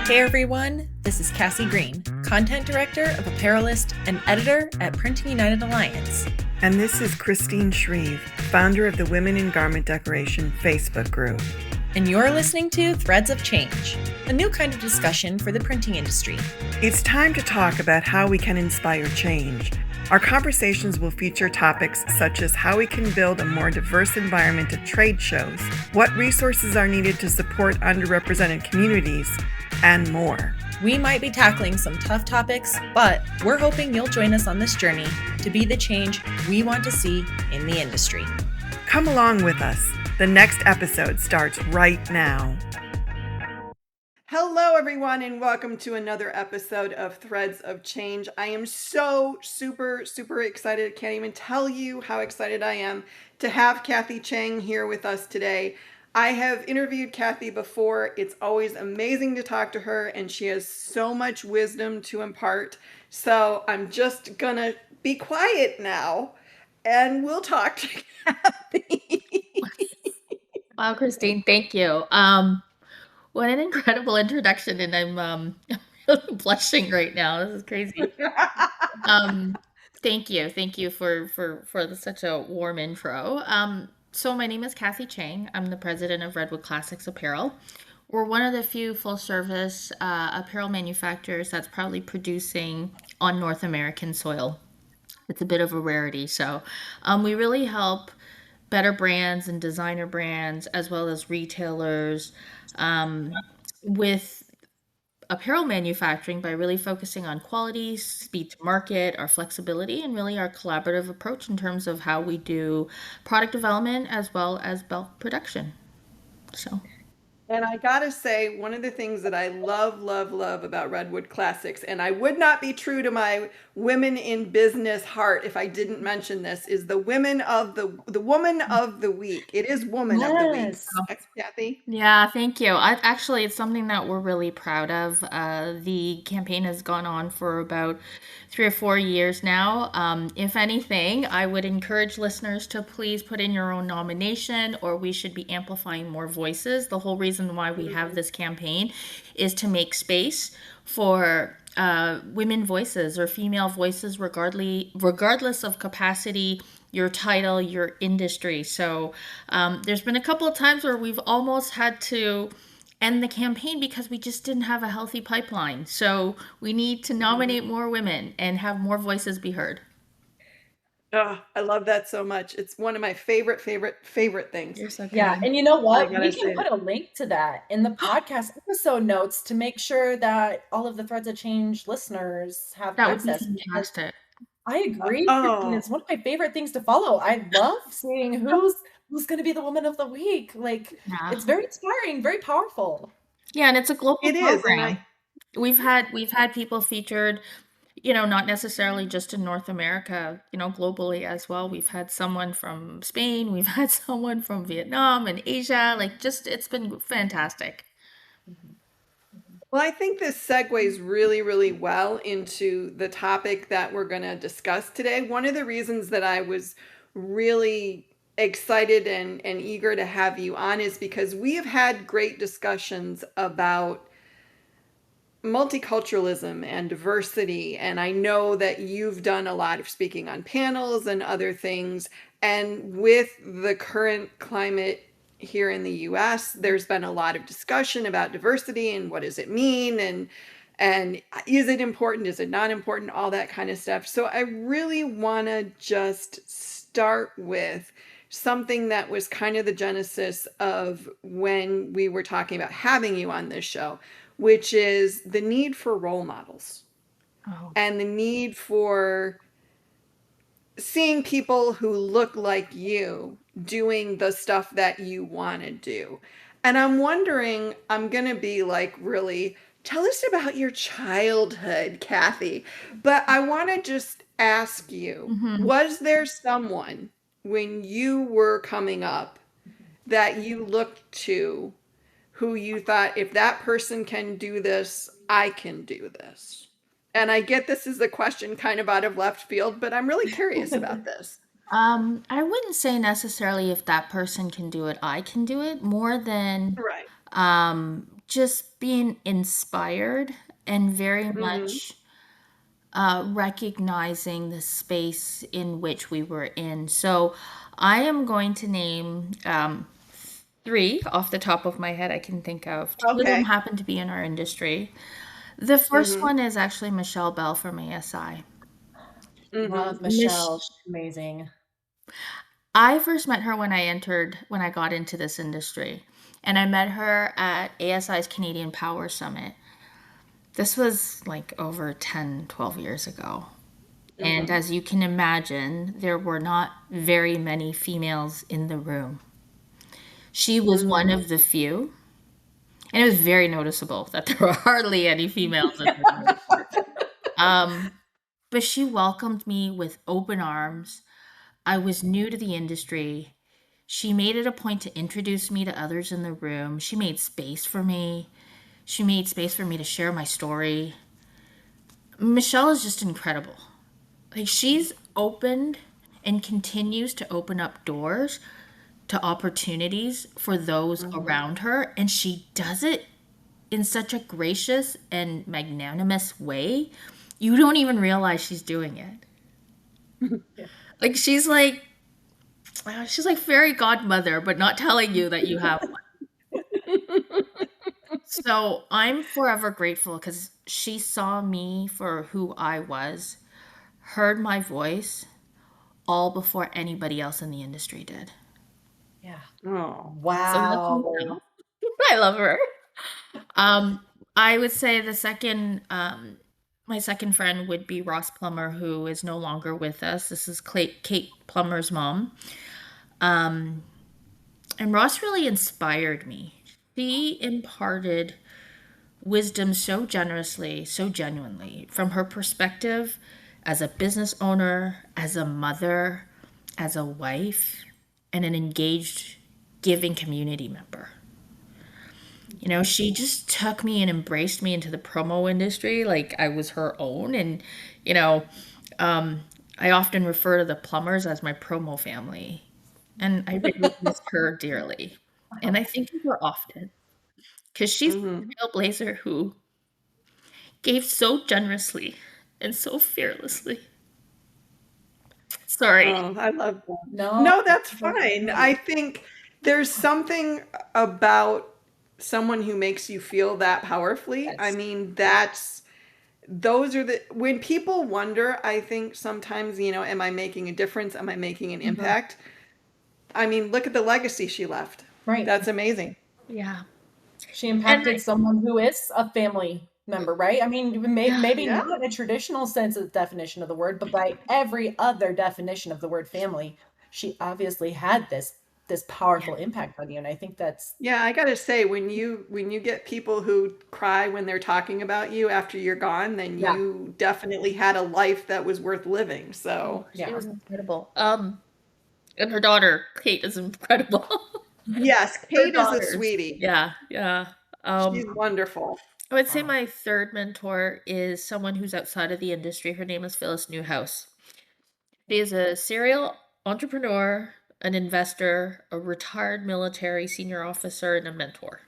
Hey everyone, this is Cassie Green, Content Director of Apparelist and Editor at Printing United Alliance. And this is Christine Shreve, founder of the Women in Garment Decoration Facebook group. And you're listening to Threads of Change, a new kind of discussion for the printing industry. It's time to talk about how we can inspire change. Our conversations will feature topics such as how we can build a more diverse environment at trade shows, what resources are needed to support underrepresented communities, and more. We might be tackling some tough topics, but we're hoping you'll join us on this journey to be the change we want to see in the industry. Come along with us. The next episode starts right now. Hello, everyone, and welcome to another episode of Threads of Change. I am so super excited. I can't even tell you how excited I am to have Kathy Chang here with us today. I have interviewed Kathy before. It's always amazing to talk to her, and she has so much wisdom to impart. So I'm just gonna be quiet now, and we'll talk to Kathy. Wow, Christine, thank you. What an incredible introduction, and I'm really blushing right now. This is crazy. Thank you for such a warm intro. So my name is Kathy Chang. I'm the president of Redwood Classics Apparel. We're one of the few full-service apparel manufacturers that's proudly producing on North American soil. It's a bit of a rarity. So we really help better brands and designer brands, as well as retailers, with apparel manufacturing by really focusing on quality, speed to market, our flexibility, and really our collaborative approach in terms of how we do product development as well as bulk production. So. And I gotta say, one of the things that I love about Redwood Classics, and I would not be true to my women in business heart if I didn't mention this, is the woman of the week. It is woman of the week. Thanks, Kathy. Yeah, thank you. Actually, it's something that we're really proud of. The campaign has gone on for about 3 or 4 years now. If anything, I would encourage listeners to please put in your own nomination, or we should be amplifying more voices. The whole reason why we have this campaign is to make space for women voices or female voices, regardless of capacity, your title, your industry. So there's been a couple of times where we've almost had to end the campaign because we just didn't have a healthy pipeline. So we need to nominate more women and have more voices be heard. Oh, I love that so much. It's one of my favorite things. You're so Yeah, kind. and you know what? gotta We say can put a link to that in the podcast episode notes to make sure that all of the Threads of Change listeners have That would be access. fantastic. I agree, Christine. Oh, It's one of my favorite things to follow. I love seeing who's going to be the woman of the week. Like, Yeah. it's very inspiring, very powerful. Yeah, and it's a global it is. And program. We've had people featured, not necessarily just in North America, globally as well. We've had someone from Spain, we've had someone from Vietnam and Asia. It's been fantastic. Well, I think this segues really well into the topic that we're going to discuss today. One of the reasons that I was really excited and eager to have you on is because we have had great discussions about multiculturalism and diversity. And I know that you've done a lot of speaking on panels and other things. And with the current climate here in the US, there's been a lot of discussion about diversity and what does it mean, and is it important, is it not important, all that kind of stuff. So I really want to just start with something that was kind of the genesis of when we were talking about having you on this show, which is the need for role models. Oh. And the need for seeing people who look like you doing the stuff that you want to do. And I'm wondering, I'm going to be like, really, tell us about your childhood, Kathy. But I want to just ask you, was there someone when you were coming up that you looked to who you thought, if that person can do this, I can do this? And I get this is a question kind of out of left field, but I'm really curious about this. I wouldn't say necessarily if that person can do it, I can do it, more than Right. just being inspired and very Mm-hmm. much recognizing the space in which we were in. So I am going to name three off the top of my head I can think of. Two of them Okay. happen to be in our industry. The first Mm-hmm. one is actually Michelle Bell from ASI. Mm-hmm. Love Michelle. Mich- She's amazing. I first met her when I got into this industry. And I met her at ASI's Canadian Power Summit. This was like over 10, 12 years ago. And Mm-hmm. as you can imagine, there were not very many females in the room. She was one Mm-hmm. of the few, and it was very noticeable that there were hardly any females in the room. Um, but she welcomed me with open arms. I was new to the industry. She made it a point to introduce me to others in the room. She made space for me. She made space for me to share my story. Michelle is just incredible. Like she's opened and continues to open up doors to opportunities for those Mm-hmm. around her, and she does it in such a gracious and magnanimous way. You don't even realize she's doing it. Yeah. Like she's like fairy godmother, but not telling you that you have one. So I'm forever grateful because she saw me for who I was, heard my voice, all before anybody else in the industry did. Yeah. Oh. So looking Wow. down, I love her. Um, I would say my second friend would be Ross Plummer, who is no longer with us. This is Kate Plummer's mom. Um, and Ross really inspired me. She imparted wisdom so generously, so genuinely, from her perspective as a business owner, as a mother, as a wife, and an engaged, giving community member. You know, she just took me and embraced me into the promo industry like I was her own. And, you know, um, I often refer to the plumbers as my promo family. And I really miss her dearly. And I think of her often because she's Mm-hmm. a trailblazer who gave so generously and so fearlessly. Sorry. Oh, I love that. No, No, that's that's fine. great. I think there's something about someone who makes you feel that powerfully. I Yes. mean, those are the when people wonder, I think sometimes, am I making a difference? Am I making an Mhm. impact? I mean, look at the legacy she left. Right. That's amazing. Yeah. She And impacted someone who is a family member, right? I mean, yeah. maybe Yeah. not in a traditional sense of the definition of the word, but by every other definition of the word family, she obviously had this powerful impact on you. And I think that's Yeah, I gotta say, when you get people who cry when they're talking about you after you're gone, then yeah, you definitely had a life that was worth living. So, She yeah. was incredible. And her daughter, Kate, is incredible. yes, Her Kate is a daughters. sweetie. Yeah, yeah. She's wonderful. I would say Wow. my third mentor is someone who's outside of the industry. Her name is Phyllis Newhouse. She is a serial entrepreneur, an investor, a retired military senior officer, and a mentor.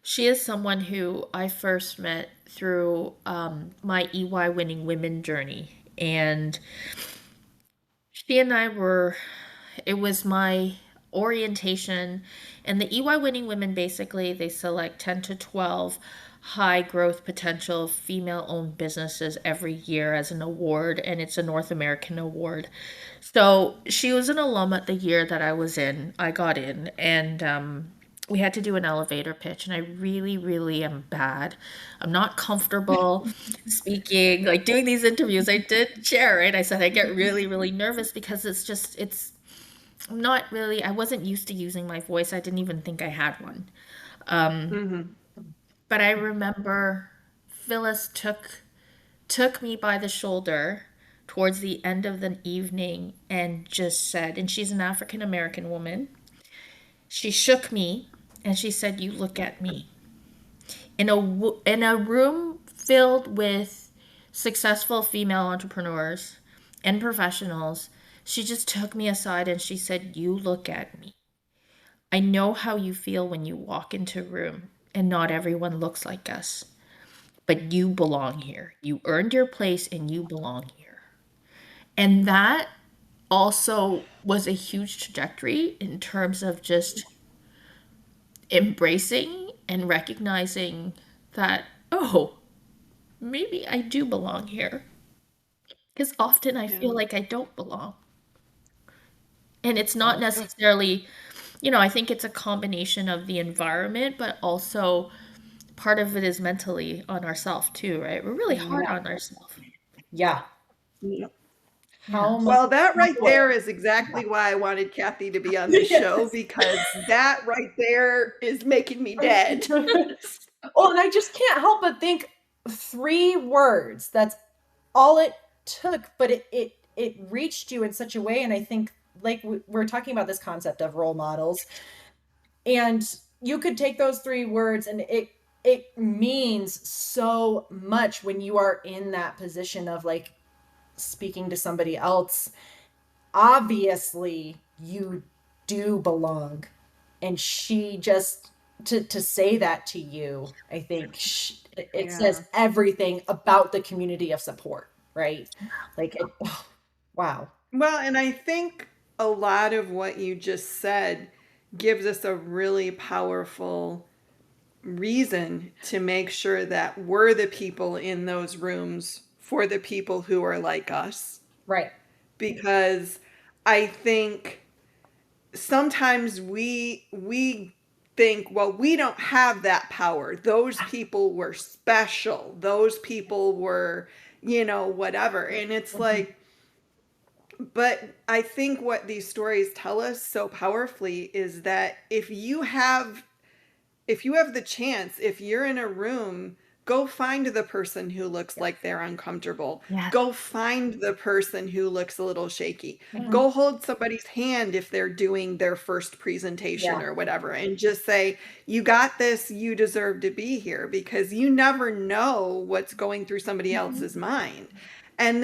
She is someone who I first met through my EY winning women journey. And she and I were, it was my orientation. And the EY winning women basically, they select 10 to 12 high growth potential female owned businesses every year as an award. And it's a North American award. So she was an alum at the year that I got in. And, we had to do an elevator pitch, and I really, really am bad. I'm not comfortable speaking, like doing these interviews. I did share it. I said I get really, really nervous because I'm not really, I wasn't used to using my voice. I didn't even think I had one. Hmm. But I remember Phyllis took me by the shoulder towards the end of the evening and just said, and she's an African American woman. She shook me and she said, "You look at me." In a room filled with successful female entrepreneurs and professionals, she just took me aside and she said, "You look at me. I know how you feel when you walk into a room and not everyone looks like us. But you belong here. You earned your place and you belong here. And that also was a huge trajectory in terms of just embracing and recognizing that, oh, maybe I do belong here. Because often I Yeah. feel like I don't belong. And it's not necessarily, I think it's a combination of the environment, but also part of it is mentally on ourselves too, right? We're really hard Yeah. on ourselves. Yeah. Yeah. Yeah. How much Well, that do you right do there it? is exactly why I wanted Kathy to be on this show, Yes. because that right there is making me dead. Oh, and I just can't help but think 3 words. That's all it took, but it reached you in such a way. And I think, like, we're talking about this concept of role models, and you could take those 3 words, and it means so much when you are in that position of, like, speaking to somebody else. Obviously, you do belong, and she just, to say that to you, I think it Yeah. says everything about the community of support, right? Like, wow. Well, and I think a lot of what you just said gives us a really powerful reason to make sure that we're the people in those rooms for the people who are like us. Right. Because I think sometimes we think, well, we don't have that power. Those people were special. Those people were, whatever. And it's Mhm. like, but I think what these stories tell us so powerfully is that if you have the chance, if you're in a room, go find the person who looks Yeah. like they're uncomfortable. Yeah. Go find the person who looks a little shaky. Mhm. Go hold somebody's hand if they're doing their first presentation Yeah. or whatever, and just say, you got this, you deserve to be here, because you never know what's going through somebody Mhm. else's mind. And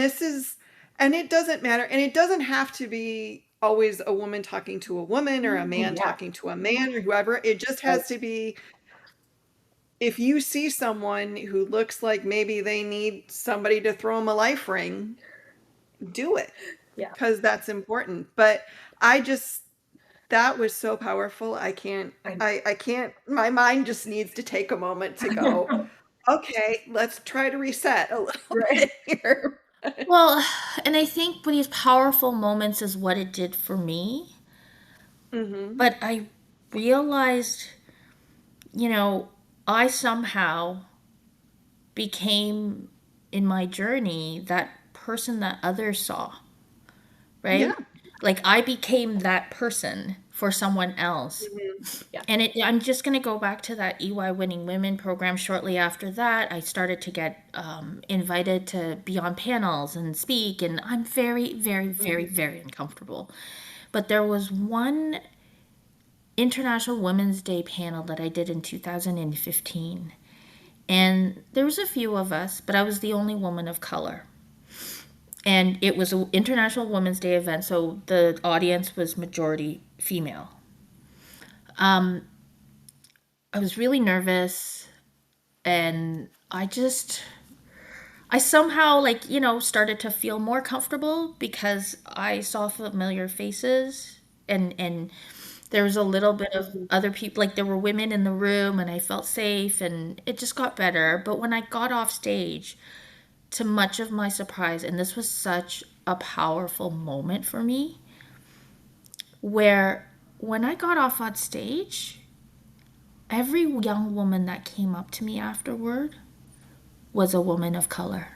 and it doesn't matter. And it doesn't have to be always a woman talking to a woman or a Oh, man yeah. talking to a man or whoever. It just Right. has to be, if you see someone who looks like maybe they need somebody to throw them a life ring, do it, Yeah. because that's important. But I just, that was so powerful. I I can't, my mind just needs to take a moment to go, okay, let's try to reset a little Right. bit here. Well, and I think these powerful moments is what it did for me. Hmm. But I realized, you know, I somehow became in my journey that person that others saw, Yeah. right? Like I became that person for someone else. Hmm. Yeah. And I'm just going to go back to that EY Winning Women program. Shortly after that, I started to get invited to be on panels and speak. And I'm very, very, very, very uncomfortable. But there was one International Women's Day panel that I did in 2015. And there was a few of us, but I was the only woman of color. And it was an International Women's Day event, so the audience was majority female. Um, I was really nervous, and I somehow, like, started to feel more comfortable because I saw familiar faces, and there was a little bit of other people, like there were women in the room, and I felt safe, and it just got better. But when I got off stage, to much of my surprise, and this was such a powerful moment for me, where when I got off on stage, every young woman that came up to me afterward was a woman of color.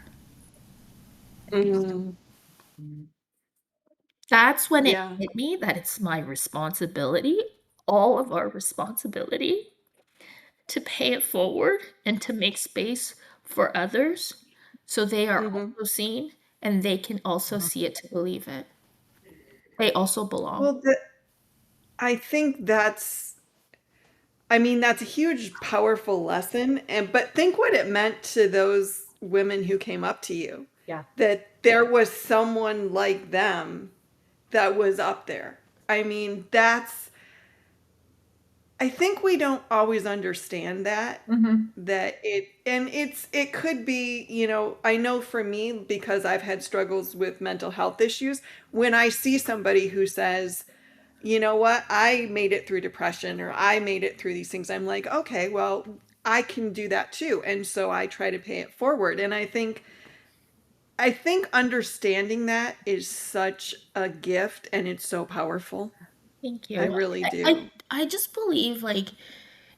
Hmm. That's when it Yeah. hit me that it's my responsibility, all of our responsibility, to pay it forward and to make space for others so they are Hmm. also seen and they can also see it to believe it. They also belong. Well, I think that's a huge, powerful lesson. And but think what it meant to those women who came up to you, Yeah. that there was someone like them that was up there. I mean, I think we don't always understand that Mm-hmm. it could be, I know for me, because I've had struggles with mental health issues, when I see somebody who says, you know what, I made it through depression or I made it through these things, I'm like, okay, well, I can do that too. And so I try to pay it forward. And I think understanding that is such a gift and it's so powerful. Thank I you. really I do. I just believe like,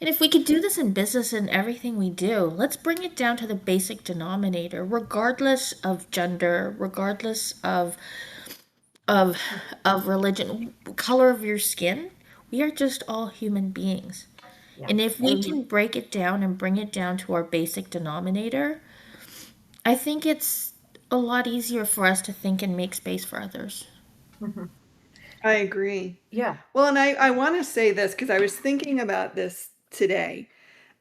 and if we could do this in business and everything we do, let's bring it down to the basic denominator, regardless of gender, regardless of of religion, color of your skin. We are just all human beings. Yeah. And if we can break it down and bring it down to our basic denominator, I think it's a lot easier for us to think and make space for others. Mm-hmm. I agree. Yeah. Well, and I want to say this because I was thinking about this today,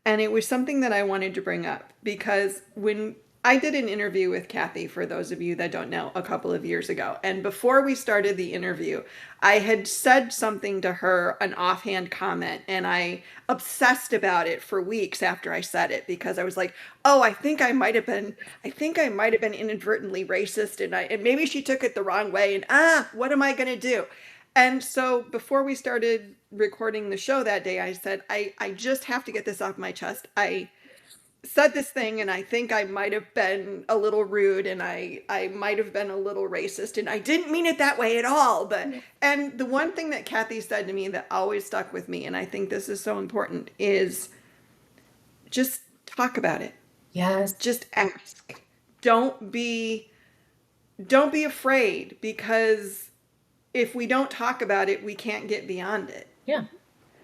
and it was something that I wanted to bring up because when I did an interview with Kathy, for those of you that don't know, a couple of years ago, and before we started the interview, I had said something to her, an offhand comment, and I obsessed about it for weeks after I said it because I was like, "Oh, I think I might have been inadvertently racist, and maybe she took it the wrong way, and what am I going to do?" And so before we started recording the show that day, I said, I just have to get this off my chest. I said this thing and I think I might have been a little rude and I might have been a little racist and I didn't mean it that way at all. And the one thing that Kathy said to me that always stuck with me, and I think this is so important, is just talk about it. Yes. Just ask. Don't be don't be afraid, because if we don't talk about it, we can't get beyond it. Yeah.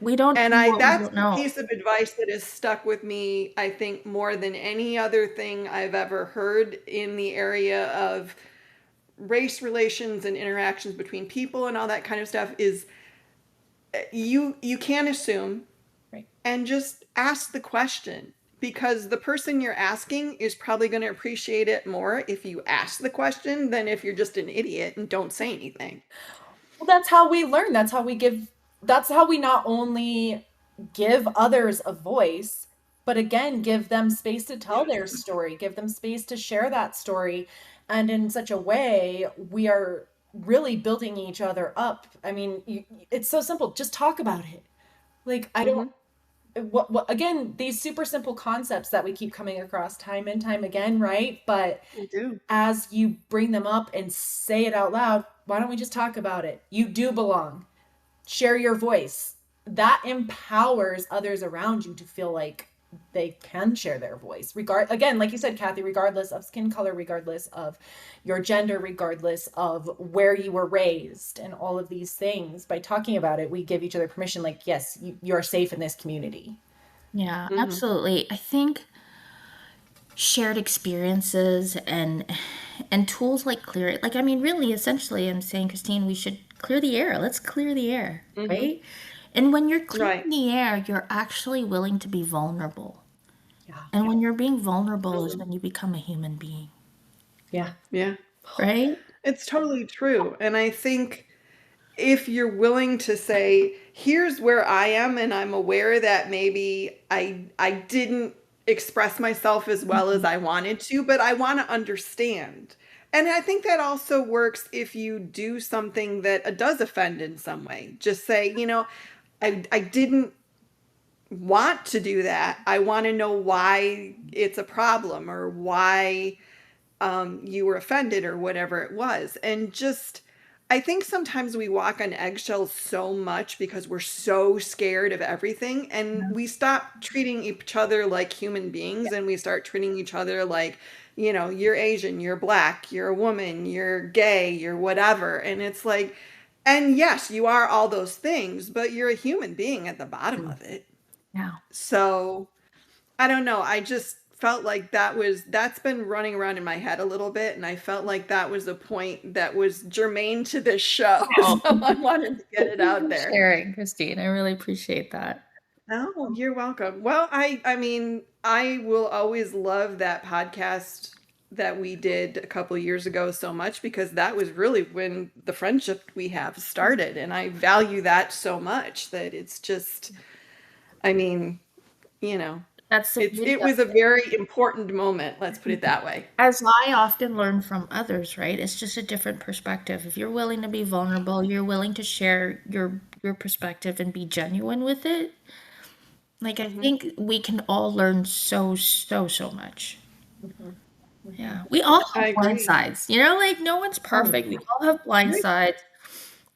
We don't And know what we that's don't the know. piece of advice that has stuck with me, I think, more than any other thing I've ever heard in the area of race relations and interactions between people and all that kind of stuff is you can't assume, Right. and just ask the question, because the person you're asking is probably going to appreciate it more if you ask the question than if you're just an idiot and don't say anything. Well, that's how we learn. That's how we not only give others a voice, but again, give them space to tell their story, give them space to share that story. And in such a way, we are really building each other up. I mean, it's so simple. Just talk about it. Like, I don't, Hmm. what, again, these super simple concepts that we keep coming across time and time again, right? But I do. as you bring them up and say it out loud, why don't we just talk about it? You do belong. Share your voice. That empowers others around you to feel like they can share their voice. Again, like you said, Kathy, regardless of skin color, regardless of your gender, regardless of where you were raised, and all of these things. By talking about it, we give each other permission. Like, yes, you are safe in this community. Yeah, Hmm. absolutely. I think shared experiences and tools like clear it, like, I mean, really essentially I'm saying, Christine, we should clear the air. Let's clear the air, Hmm. right? And when you're Right. clearing the air, you're actually willing to be vulnerable. Yeah. And when you're being vulnerable is Hmm. when you become a human being, Yeah. Yeah. right? It's totally true. And I think if you're willing to say, here's where I am, and I'm aware that maybe I didn't express myself as well as I wanted to, but I want to understand. And I think that also works if you do something that does offend in some way. Just say, I didn't want to do that. I want to know why it's a problem, or why you were offended, or whatever it was. And just, I think sometimes we walk on eggshells so much because we're so scared of everything, and we stop treating each other like human beings, and we start treating each other like, you're Asian, you're black, you're a woman, you're gay, you're whatever. And it's like, and yes, you are all those things, but you're a human being at the bottom of it. Yeah. So I don't know. I just felt like that's been running around in my head a little bit, and I felt like that was a point that was germane to this show. Oh, So I wanted to get it thank you out for there. sharing, Christine. I really appreciate that. No, you're welcome. Well, I mean, I will always love that podcast that we did a couple years ago so much, because that was really when the friendship we have started, and I value that so much, that it's just I mean, you know, That's the beauty it of was a it. very important moment, let's put it that way. As I often learn from others, right? It's just a different perspective. If you're willing to be vulnerable, you're willing to share your perspective and be genuine with it. Like I Hmm. think we can all learn so much. Mhm. Mhm. Yeah. We all I have blind agree. sides. You know, like no one's Oh, perfect. We all have blind right. sides.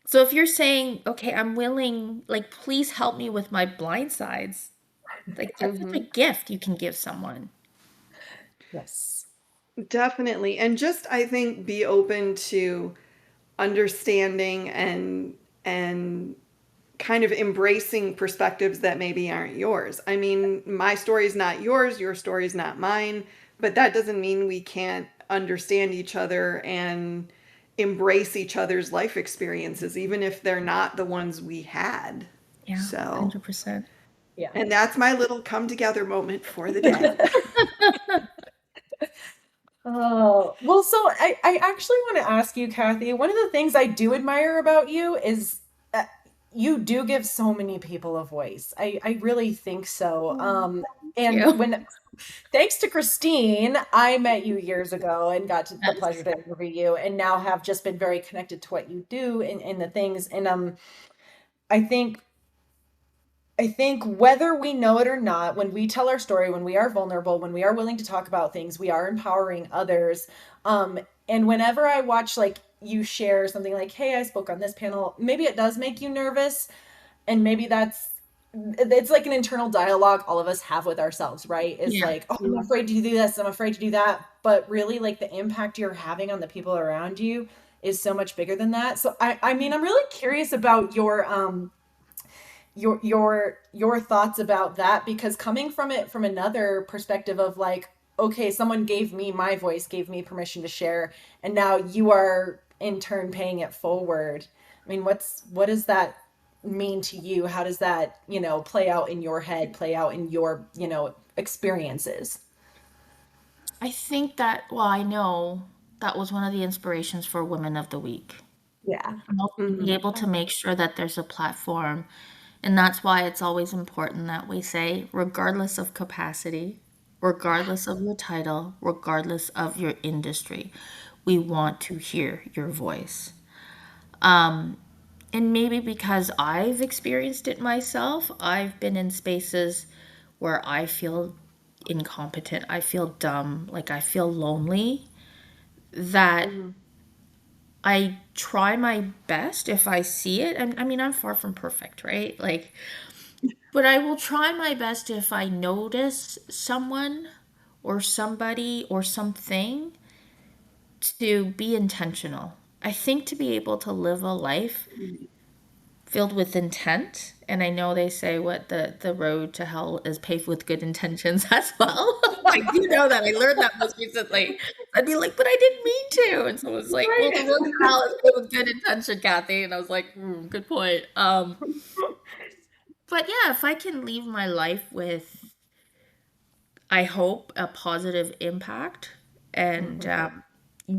So if you're saying, "Okay, I'm willing, like please help me with my blind sides." Like that's such Hmm. a gift you can give someone. Yes. Definitely. And just, I think, be open to understanding and kind of embracing perspectives that maybe aren't yours. I mean, my story is not yours, your story is not mine, but that doesn't mean we can't understand each other and embrace each other's life experiences, even if they're not the ones we had. Yeah, So, 100%. Yeah. and that's my little come together moment for the day. Oh, well, so I actually want to ask you, Kathy, one of the things I do admire about you is that you do give so many people a voice. I really think so. And You. when thanks to Christine, I met you years ago and got to the pleasure Yes. to interview you, and now have just been very connected to what you do and the things. And I think I think whether we know it or not, when we tell our story, when we are vulnerable, when we are willing to talk about things, we are empowering others. And whenever I watch like you share something like, "Hey, I spoke on this panel," maybe it does make you nervous, and maybe that's it's like an internal dialogue all of us have with ourselves, right? Is Yeah. like, "Oh, I'm afraid to do this, I'm afraid to do that." But really, like the impact you're having on the people around you is so much bigger than that. So I mean, I'm really curious about your thoughts about that, because coming from it from another perspective of like, okay, someone gave me my voice, gave me permission to share, and now you are in turn paying it forward. I mean, what does that mean to you? How does that, play out in your head, play out in your, experiences? I think that, well, I know that was one of the inspirations for Women of the Week. Yeah. And also to be Hmm. able to make sure that there's a platform. And that's why it's always important that we say, regardless of capacity, regardless of your title, regardless of your industry, we want to hear your voice. And maybe because I've experienced it myself, I've been in spaces where I feel incompetent, I feel dumb, like I feel lonely, that Hmm. I try my best if I see it. I mean, I'm far from perfect, right? Like, but I will try my best if I notice someone or somebody or something to be intentional. I think to be able to live a life filled with intent. And I know they say what the road to hell is paved with good intentions as well. I do know that. I learned that most recently. I'd be like, but I didn't mean to. And someone was like, well, the road to hell is paved with good intention, Kathy. And I was like, good point. But yeah, if I can leave my life with, I hope, a positive impact and Mhm.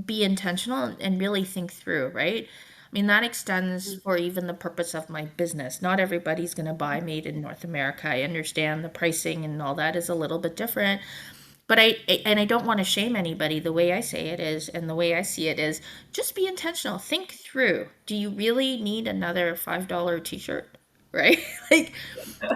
be intentional and really think through, right? I mean, that extends for even the purpose of my business. Not everybody's going to buy made in North America. I understand the pricing and all that is a little bit different. But I don't want to shame anybody. The way I say it is, and the way I see it is, just be intentional. Think through. Do you really need another $5 t-shirt? Right? Like,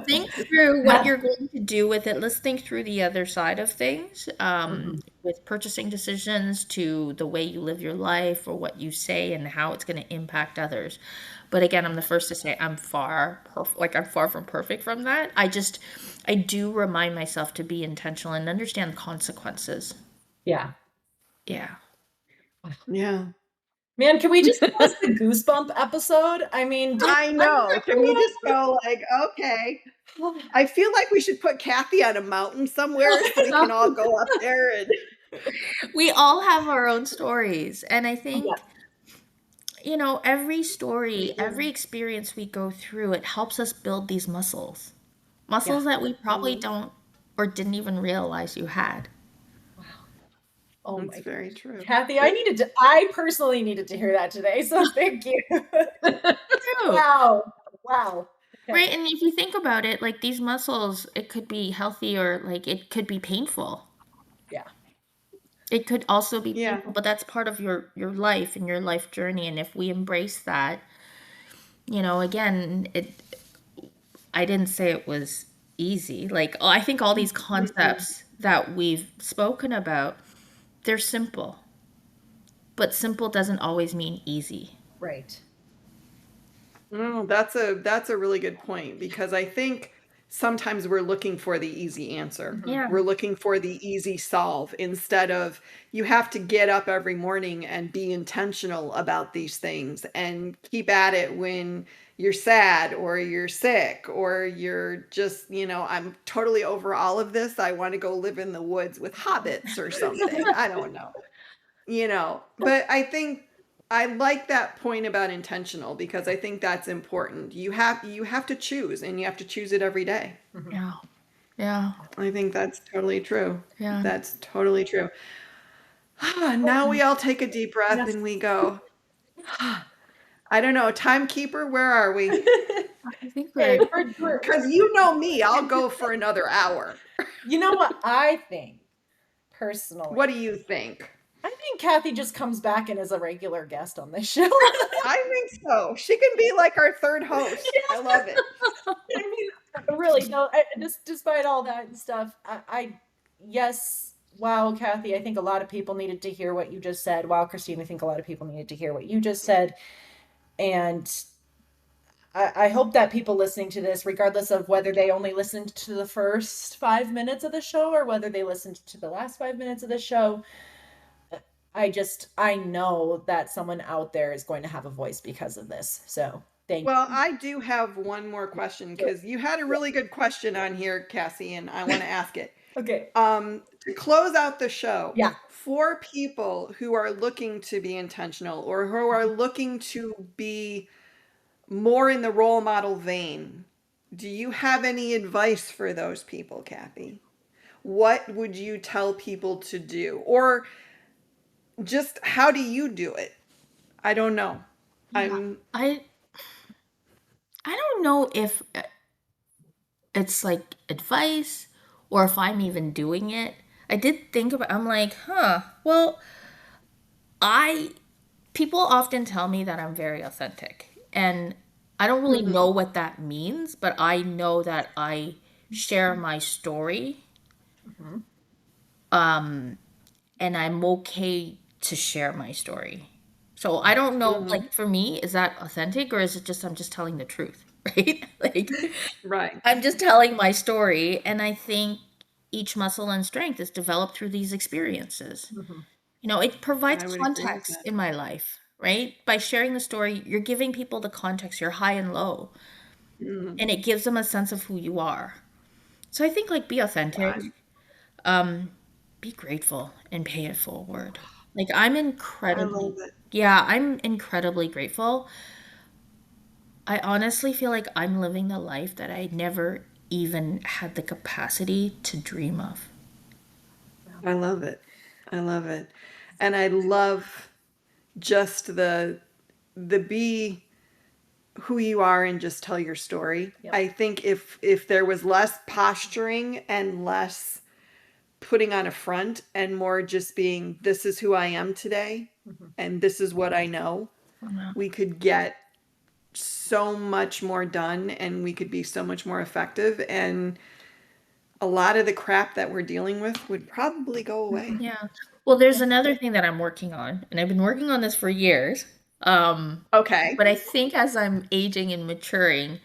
think through what Yeah. you're going to do with it. Let's think through the other side of things, Mhm. with purchasing decisions to the way you live your life or what you say and how it's going to impact others. But again, I'm the first to say I'm far from perfect from that. I do remind myself to be intentional and understand consequences. Yeah. Yeah. Yeah. Man, can we just call this the goosebump episode? I mean, I know. Can we just go like, okay. I feel like we should put Kathy on a mountain somewhere so we can all go up there and We all have our own stories. And I yeah. think every story, every experience we go through, it helps us build these muscles. Yeah. Muscles that we probably Mhm. don't or didn't even realize you had. Wow. Oh That's my very gosh. true. Kathy, I personally needed to hear that today, so thank you. True. Wow. Wow. Right, and if you think about it, like these muscles, it could be healthy or like it could be painful. Yeah. It could also be Yeah. painful, but that's part of your life and your life journey. And if we embrace that, again, I didn't say it was easy. Like, I think all these concepts that we've spoken about, they're simple, but simple doesn't always mean easy. Right. Oh, that's a really good point, because I think sometimes we're looking for the easy answer. Yeah. We're looking for the easy solve, instead of, you have to get up every morning and be intentional about these things and keep at it when you're sad or you're sick or you're just, I'm totally over all of this. I want to go live in the woods with hobbits or something. I don't know. But I think I like that point about intentional, because I think that's important. You have to choose, and you have to choose it every day. Yeah. Yeah. I think that's totally true. Yeah. That's totally true. Now we all take a deep breath Yes. and we go, I don't know, timekeeper, where are we? I think Okay, we're Because you know me, I'll go for another hour. You know what I think, personally? What do you think? I think Kathy just comes back and is a regular guest on this show. I think so. She can be like our third host. I love it. I mean, really, no. Despite all that and stuff, yes. Wow, Kathy, I think a lot of people needed to hear what you just said. Wow, Christine, I think a lot of people needed to hear what you just said. And I hope that people listening to this, regardless of whether they only listened to the first 5 minutes of the show or whether they listened to the last 5 minutes of the show, I know that someone out there is going to have a voice because of this. So thank Well, you. I do have one more question, because you had a really good question on here, Cassie, and I want to ask it. Okay. To close out the show, Yeah. for people who are looking to be intentional, or who are looking to be more in the role model vein, do you have any advice for those people, Kathy? What would you tell people to do? Or just, how do you do it? I don't know. I don't know if it's like advice or if I'm even doing it. I did think about I'm like, well, people often tell me that I'm very authentic. And I don't really know what that means, but I know that I share my story. And I'm okay to share my story. So I don't know, like for me, is that authentic, or is it just I'm just telling the truth, right? Like Right. I'm just telling my story, and I think each muscle and strength is developed through these experiences. It provides I would agree with context that. in my life, right? By sharing the story, you're giving people the context, your high and low, and it gives them a sense of who you are. So I think like be authentic, be grateful, and pay it forward. Like I'm I incredibly, love it. yeah, I'm incredibly grateful. I honestly feel like I'm living the life that I never even had the capacity to dream of. I love it. I love it. And I love just the be who you are and just tell your story. Yep. I think if there was less posturing and less putting on a front, and more just being, this is who I am today and this is what I know, we could get so much more done, and we could be so much more effective, and a lot of the crap that we're dealing with would probably go away. Yeah. Well, there's another thing that I'm working on, and I've been working on this for years. Okay. But I think as I'm aging and maturing,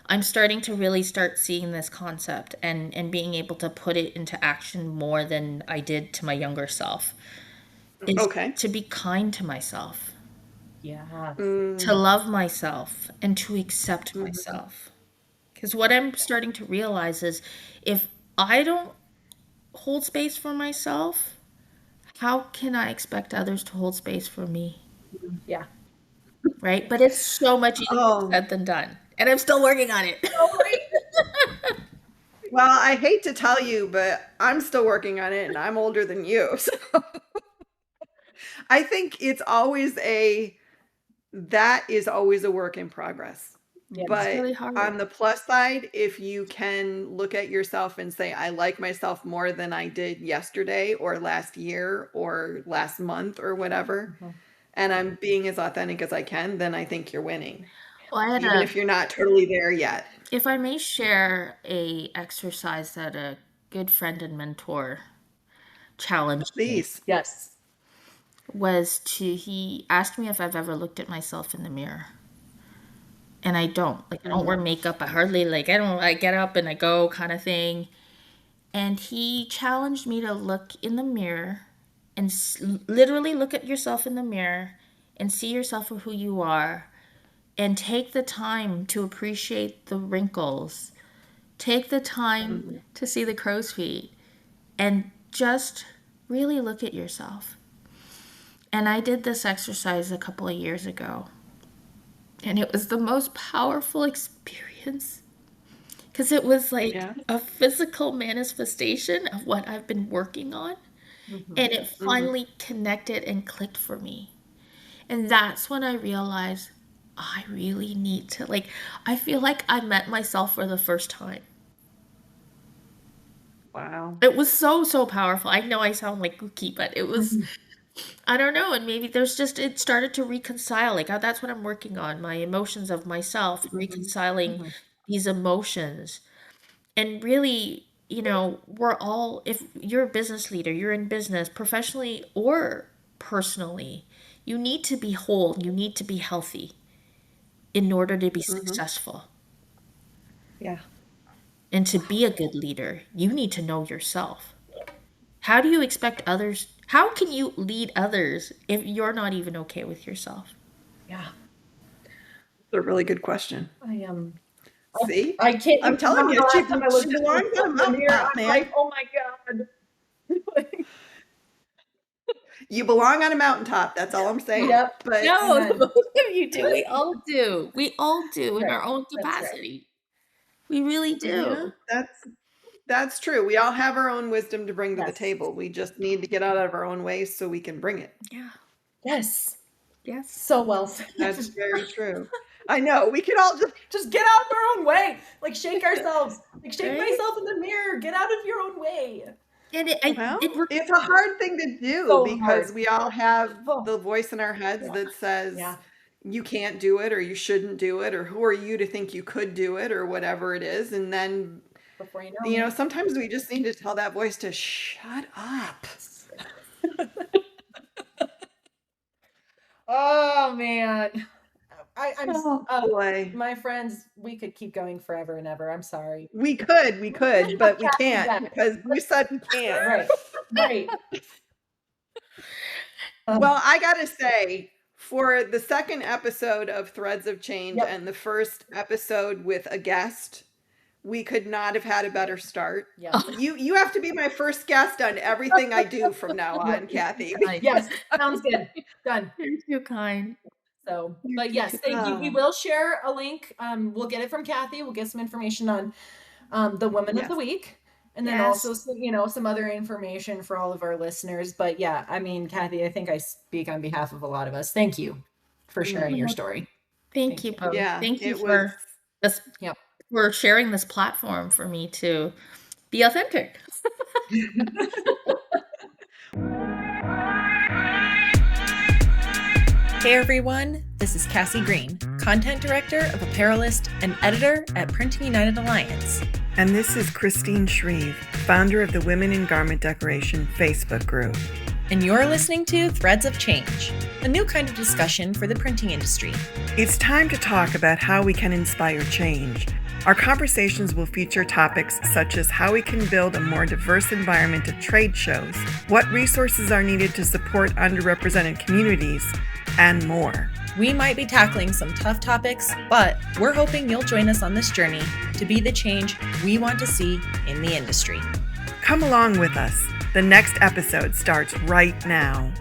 I'm starting to really start seeing this concept and being able to put it into action more than I did to my younger self. Is Okay. to be kind to myself, Yeah. to love myself, and to accept myself. Because what I'm starting to realize is if I don't hold space for myself, how can I expect others to hold space for me? Yeah. Right? But it's so much easier Oh, said than done. And I'm still working on it. well, I hate to tell you, but I'm still working on it, and I'm older than you. So I think that is always a work in progress. Yeah, But It's really hard. on the plus side, if you can look at yourself and say, I like myself more than I did yesterday or last year or last month or whatever, Mhm. and I'm being as authentic as I can, then I think you're winning. Well, I had Even if you're not totally there yet. if I may share a exercise that a good friend and mentor challenged me, Please. Yes. he asked me if I've ever looked at myself in the mirror. And I don't. Like, I don't wear makeup. I hardly, I get up and I go kind of thing. And he challenged me to look in the mirror and literally look at yourself in the mirror and see yourself for who you are and take the time to appreciate the wrinkles. Take the time to see the crow's feet and just really look at yourself. And I did this exercise a couple of years ago. And it was the most powerful experience because it was like Yeah. a physical manifestation of what I've been working on. Mhm. And it finally connected and clicked for me. And that's when I realized I really need to, I feel like I met myself for the first time. Wow. It was so, so powerful. I know I sound like kooky, but it was, I don't know. And maybe it started to reconcile. That's what I'm working on, my emotions of myself, reconciling these emotions. And really, we're all, if you're a business leader, you're in business professionally or personally, you need to be whole, you need to be healthy in order to be successful. Yeah. And to be a good leader, you need to know yourself. How do you expect others? How can you lead others if you're not even okay with yourself? Yeah. That's a really good question. I am. See? I can't. I'm telling you, remember she the last time I looked at belongs myself on in the Mountain mirror. Top, I'm man. like, oh my god. You belong on a mountaintop. That's all I'm saying. Yep. But No, Amen. both of you do. We all do. We all do in Right. our own That's right. capacity. We really do. yeah, that's true. We all have our own wisdom to bring to the Yes. table. We just need to get out of our own ways so we can bring it. Yeah. Yes. Yes. So well said. That's very true. I know. We could all Just get out of our own way. Like shake ourselves. Like shake Right? myself in the mirror. Get out of your own way. And it's a hard thing to do So because hard. we all have Oh. the voice in our heads that says Yeah. you can't do it or you shouldn't do it or who are you to think you could do it or whatever it is. And then, Before you know, sometimes we just need to tell that voice to shut up. Oh man. I'm boy. my friends, we could keep going forever and ever. I'm sorry. We could, but we Kathy can't back. because you said we can't. Right. Well, I gotta say, for the second episode of Threads of Change Yep. and the first episode with a guest, we could not have had a better start. Yeah. You have to be my first guest on everything I do from now on, Kathy. Yes. Sounds good. Done. You're too kind. So, You're but yes, too thank you. We kind. will share a link. We'll get it from Kathy. We'll get some information on the Woman of the Week. And then also some other information for all of our listeners. But yeah, I mean, Kathy, I think I speak on behalf of a lot of us. Thank you for sharing your story. Thank you both. Yeah, Thank you it for this. Yep. For sharing this platform for me to be authentic. Hey everyone, this is Cassie Green, Content Director of Apparelist and Editor at Printing United Alliance. And this is Christine Shreve, founder of the Women in Garment Decoration Facebook group. And you're listening to Threads of Change, a new kind of discussion for the printing industry. It's time to talk about how we can inspire change. Our conversations will feature topics such as how we can build a more diverse environment at trade shows, what resources are needed to support underrepresented communities, and more. We might be tackling some tough topics, but we're hoping you'll join us on this journey to be the change we want to see in the industry. Come along with us. The next episode starts right now.